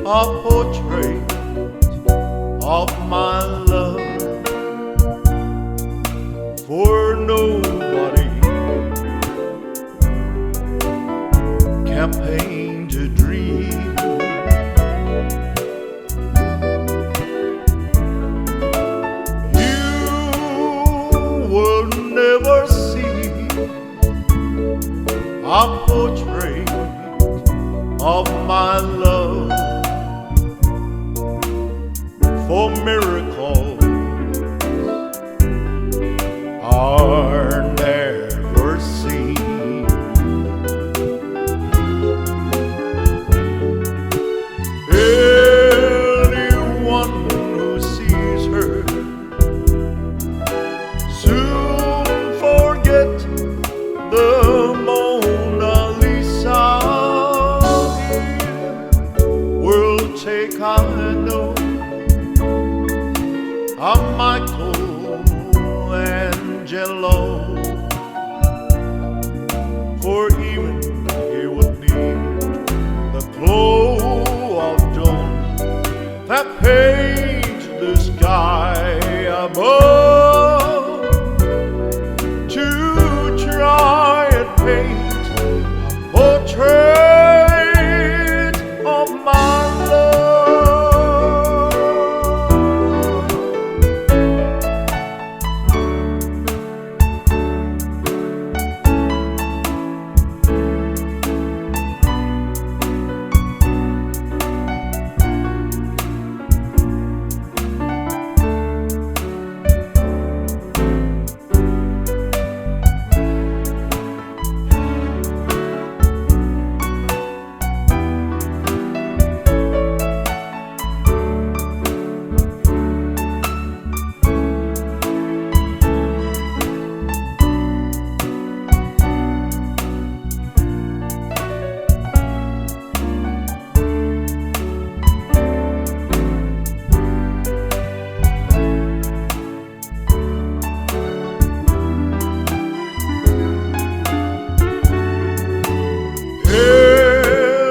A portrait of my love, for nobody can paint a dream. You will never see a portrait of my love, for miracles are never seen. Anyone who sees her soon forget the Mona Lisa. Will take, I know, a Michelangelo, for even he would need the glow of dawn that paints the sky above to try and paint a portrait of my love.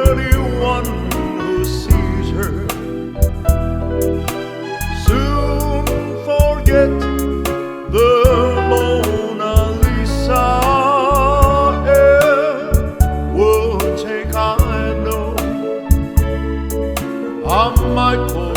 Anyone who sees her soon forget the Mona Lisa. Will take, I know, a Michael